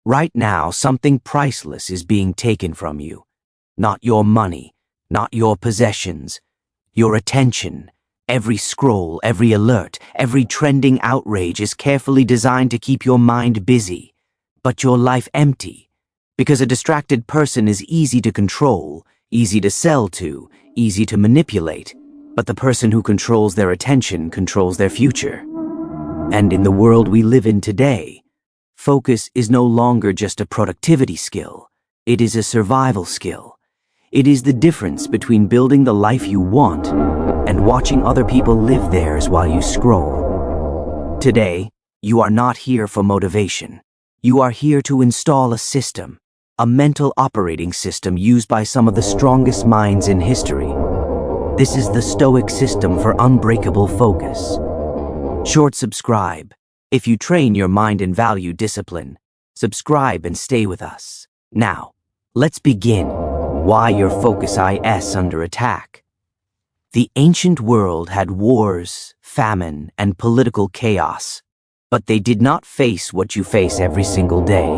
Right now, something priceless is being taken from you. Not your money, not your possessions, your attention. Every scroll, every alert, every trending outrage is carefully designed to keep your mind busy, but your life empty. Because a distracted person is easy to control, easy to sell to, easy to manipulate, but the person who controls their attention controls their future. And in the world we live in today, focus is no longer just a productivity skill. It is a survival skill. It is the difference between building the life you want and watching other people live theirs while you scroll. Today, you are not here for motivation. You are here to install a system, a mental operating system used by some of the strongest minds in history. This is the Stoic system for unbreakable focus. Short subscribe. If you train your mind and value discipline, subscribe and stay with us. Now, let's begin. Why your focus is under attack. The ancient world had wars, famine, and political chaos, but they did not face what you face every single day.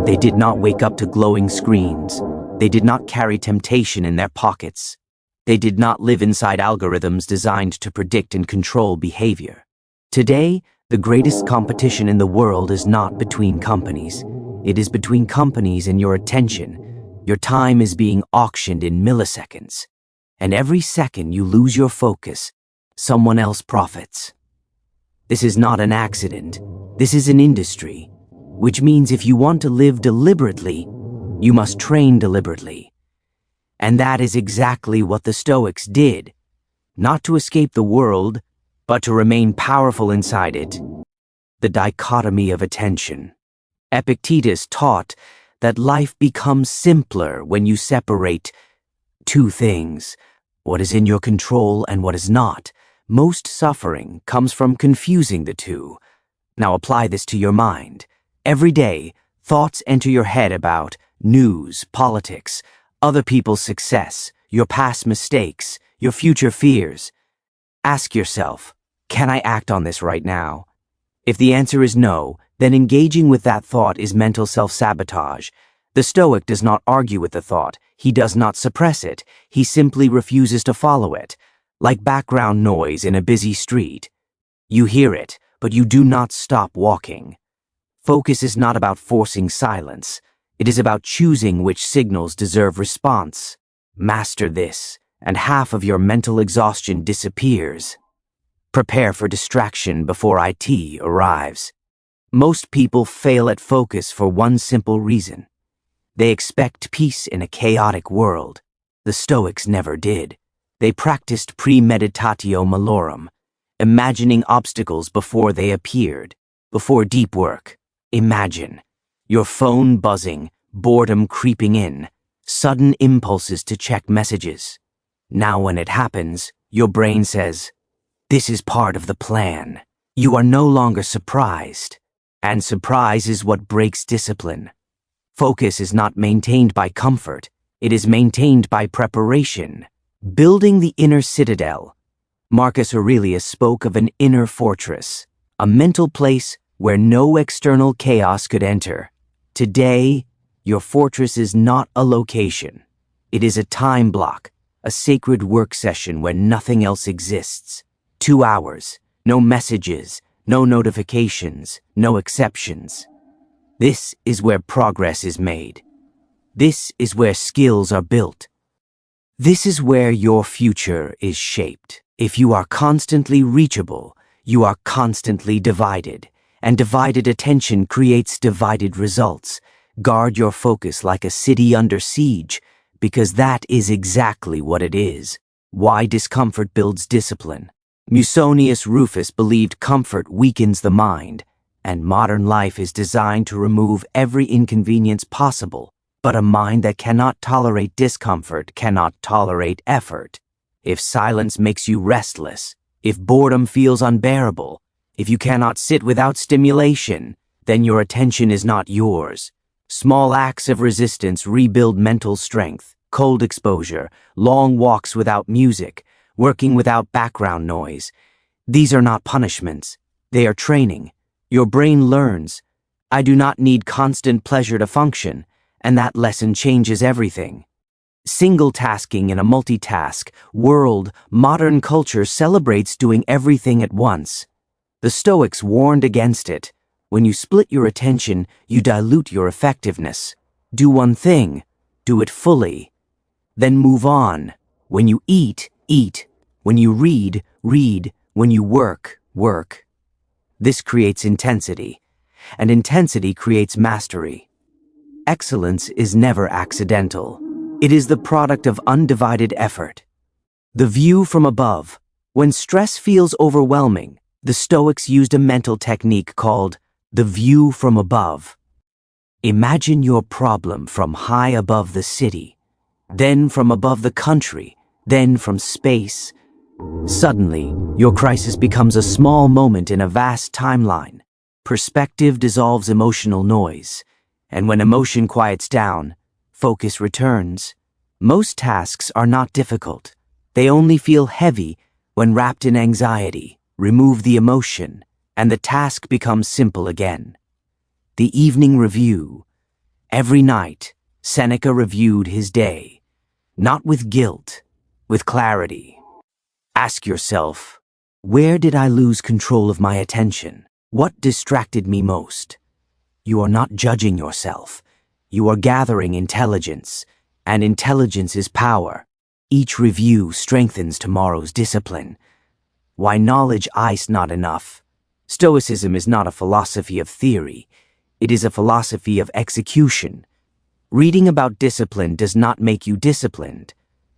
They did not wake up to glowing screens. They did not carry temptation in their pockets. They did not live inside algorithms designed to predict and control behavior. Today, the greatest competition in the world is not between companies. It is between companies and your attention. Your time is being auctioned in milliseconds. And every second you lose your focus, someone else profits. This is not an accident. This is an industry, which means if you want to live deliberately, you must train deliberately. And that is exactly what the Stoics did. Not to escape the world, but to remain powerful inside it. The dichotomy of attention. Epictetus taught that life becomes simpler when you separate two things, what is in your control and what is not. Most suffering comes from confusing the two. Now apply this to your mind. Every day, thoughts enter your head about news, politics, other people's success, your past mistakes, your future fears. Ask yourself, can I act on this right now? If the answer is no, then engaging with that thought is mental self-sabotage. The Stoic does not argue with the thought. He does not suppress it. He simply refuses to follow it. Like background noise in a busy street. You hear it, but you do not stop walking. Focus is not about forcing silence. It is about choosing which signals deserve response. Master this, and half of your mental exhaustion disappears. Prepare for distraction before IT arrives. Most people fail at focus for one simple reason. They expect peace in a chaotic world. The Stoics never did. They practiced premeditatio malorum, imagining obstacles before they appeared. Before deep work, imagine your phone buzzing, boredom creeping in, sudden impulses to check messages. Now when it happens, your brain says, "This is part of the plan." You are no longer surprised. And surprise is what breaks discipline. Focus is not maintained by comfort. It is maintained by preparation. Building the inner citadel. Marcus Aurelius spoke of an inner fortress, a mental place where no external chaos could enter. Today, your fortress is not a location. It is a time block, a sacred work session where nothing else exists. 2 hours, no messages, no notifications, no exceptions. This is where progress is made. This is where skills are built. This is where your future is shaped. If you are constantly reachable, you are constantly divided, and divided attention creates divided results. Guard your focus like a city under siege, because that is exactly what it is. Why discomfort builds discipline. Musonius Rufus believed comfort weakens the mind, and modern life is designed to remove every inconvenience possible, but a mind that cannot tolerate discomfort cannot tolerate effort. If silence makes you restless, if boredom feels unbearable, if you cannot sit without stimulation, then your attention is not yours. Small acts of resistance rebuild mental strength. Cold exposure, long walks without music, working without background noise. These are not punishments. They are training. Your brain learns. I do not need constant pleasure to function, and that lesson changes everything. Single tasking in a multitask world, modern culture celebrates doing everything at once. The Stoics warned against it. When you split your attention, you dilute your effectiveness. Do one thing, do it fully. Then move on. When you eat, eat. When you read, read. When you work, work. This creates intensity, and intensity creates mastery. Excellence is never accidental. It is the product of undivided effort. The view from above. When stress feels overwhelming, the Stoics used a mental technique called the view from above. Imagine your problem from high above the city, then from above the country, then from space. Suddenly, your crisis becomes a small moment in a vast timeline. Perspective dissolves emotional noise, and when emotion quiets down, focus returns. Most tasks are not difficult. They only feel heavy when wrapped in anxiety. Remove the emotion, and the task becomes simple again. The evening review. Every night, Seneca reviewed his day, not with guilt, with clarity. Ask yourself, where did I lose control of my attention? What distracted me most? You are not judging yourself. You are gathering intelligence, and intelligence is power. Each review strengthens tomorrow's discipline. Why knowledge is not enough? Stoicism is not a philosophy of theory. It is a philosophy of execution. Reading about discipline does not make you disciplined.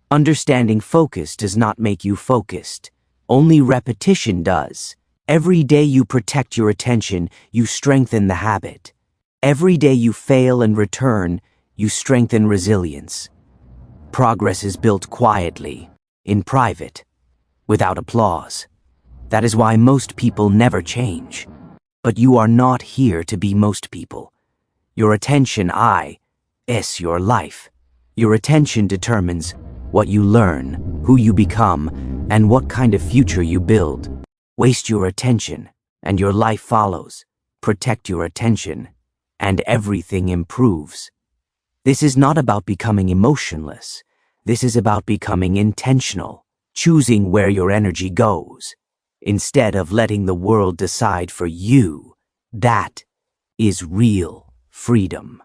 Understanding focus does not make you focused. Only repetition does. Every day you protect your attention, you strengthen the habit. Every day you fail and return, you strengthen resilience. Progress is built quietly, in private, without applause. That is why most people never change. But you are not here to be most people. Your attention is your life. Your attention determines what you learn, who you become, and what kind of future you build. Waste your attention, and your life follows. Protect your attention, and everything improves. This is not about becoming emotionless. This is about becoming intentional, choosing where your energy goes, instead of letting the world decide for you. That is real freedom.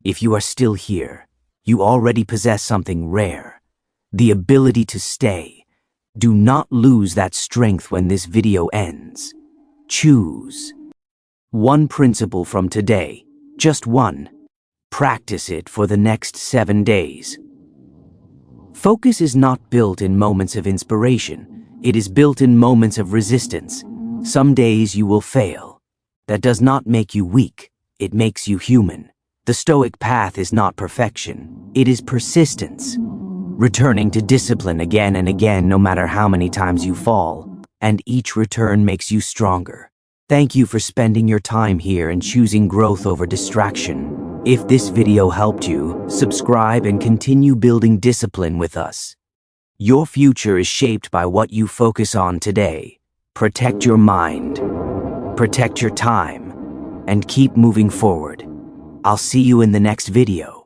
If you are still here, you already possess something rare, the ability to stay. Do not lose that strength when this video ends. Choose one principle from today, just one. Practice it for the next 7 days. Focus is not built in moments of inspiration. It is built in moments of resistance. Some days you will fail. That does not make you weak. It makes you human. The Stoic path is not perfection. It is persistence. Returning to discipline again and again no matter how many times you fall. And each return makes you stronger. Thank you for spending your time here and choosing growth over distraction. If this video helped you, subscribe and continue building discipline with us. Your future is shaped by what you focus on today. Protect your mind, protect your time, and keep moving forward. I'll see you in the next video.